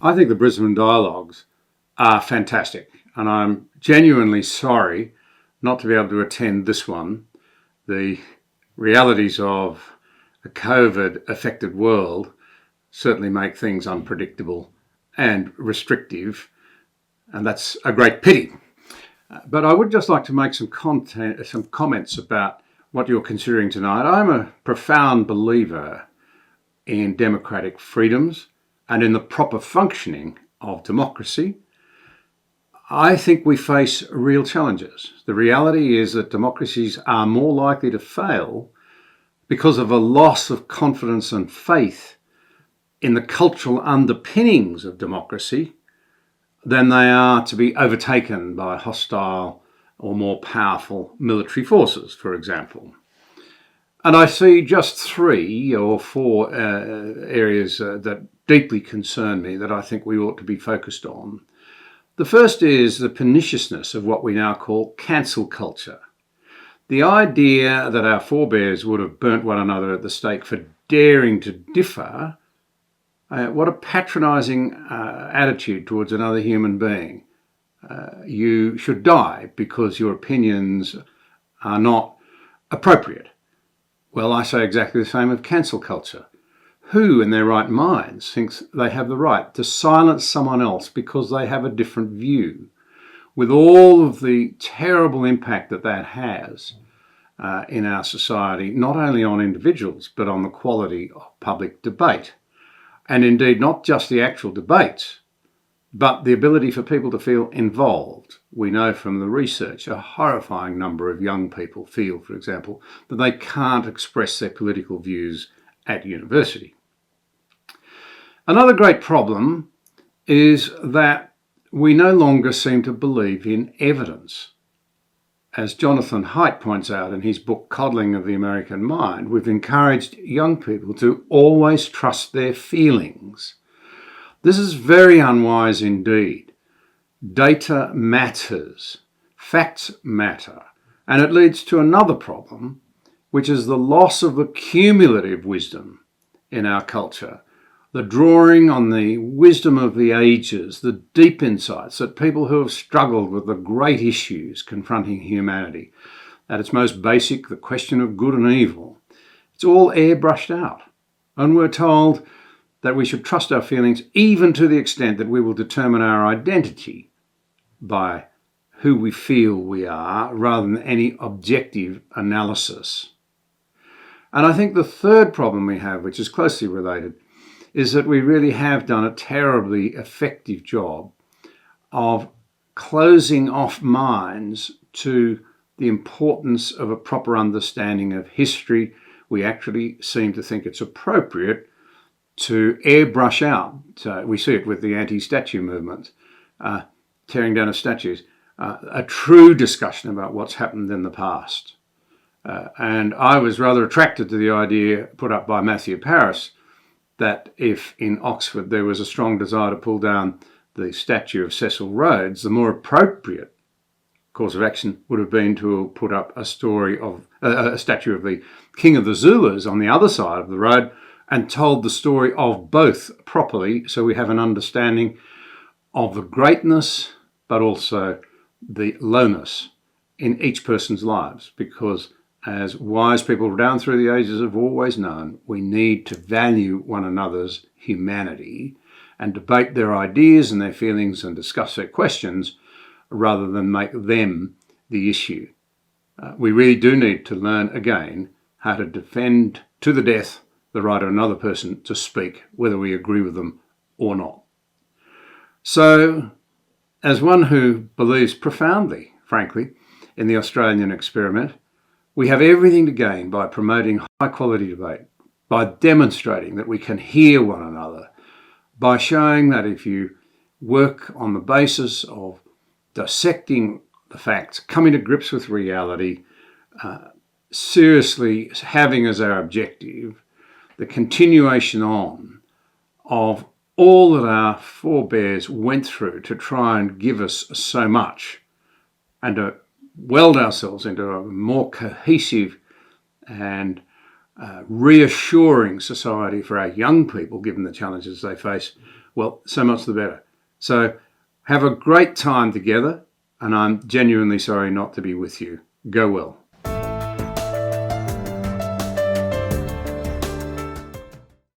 I think the Brisbane dialogues are fantastic, and I'm genuinely sorry not to be able to attend this one. The realities of a COVID-affected world certainly make things unpredictable and restrictive, and that's a great pity. But I would just like to make some comments about what you're considering tonight. I'm a profound believer in democratic freedoms and in the proper functioning of democracy. I think we face real challenges. The reality is that democracies are more likely to fail because of a loss of confidence and faith in the cultural underpinnings of democracy than they are to be overtaken by hostile or more powerful military forces, for example. And I see just 3 or 4 areas that deeply concern me that I think we ought to be focused on. The first is the perniciousness of what we now call cancel culture. The idea that our forebears would have burnt one another at the stake for daring to differ. What a patronising attitude towards another human being. You should die because your opinions are not appropriate. Well, I say exactly the same of cancel culture. Who in their right minds thinks they have the right to silence someone else because they have a different view, with all of the terrible impact that that has in our society, not only on individuals, but on the quality of public debate. And indeed, not just the actual debates, but the ability for people to feel involved. We know from the research a horrifying number of young people feel, for example, that they can't express their political views at university. Another great problem is that we no longer seem to believe in evidence. As Jonathan Haidt points out in his book Coddling of the American Mind, we've encouraged young people to always trust their feelings. This is very unwise indeed. Data matters, facts matter, and it leads to another problem, which is the loss of accumulative wisdom in our culture, the drawing on the wisdom of the ages, the deep insights that people who have struggled with the great issues confronting humanity, at its most basic, the question of good and evil. It's all airbrushed out, and we're told that we should trust our feelings even to the extent that we will determine our identity by who we feel we are rather than any objective analysis. And I think the third problem we have, which is closely related, is that we really have done a terribly effective job of closing off minds to the importance of a proper understanding of history. We actually seem to think it's appropriate to airbrush out. We see it with the anti-statue movement, tearing down of statues, a true discussion about what's happened in the past. And I was rather attracted to the idea put up by Matthew Paris that if in Oxford there was a strong desire to pull down the statue of Cecil Rhodes, the more appropriate course of action would have been to put up a statue of the King of the Zulus on the other side of the road and told the story of both properly, so we have an understanding of the greatness but also the lowness in each person's lives, because as wise people down through the ages have always known, we need to value one another's humanity and debate their ideas and their feelings and discuss their questions rather than make them the issue. We really do need to learn again how to defend to the death the right of another person to speak, whether we agree with them or not. So, as one who believes profoundly, frankly, in the Australian experiment, we have everything to gain by promoting high-quality debate, by demonstrating that we can hear one another, by showing that if you work on the basis of dissecting the facts, coming to grips with reality, seriously having as our objective the continuation on of all that our forebears went through to try and give us so much, and to weld ourselves into a more cohesive and reassuring society for our young people, given the challenges they face, well, so much the better. So have a great time together, and I'm genuinely sorry not to be with you. Go well.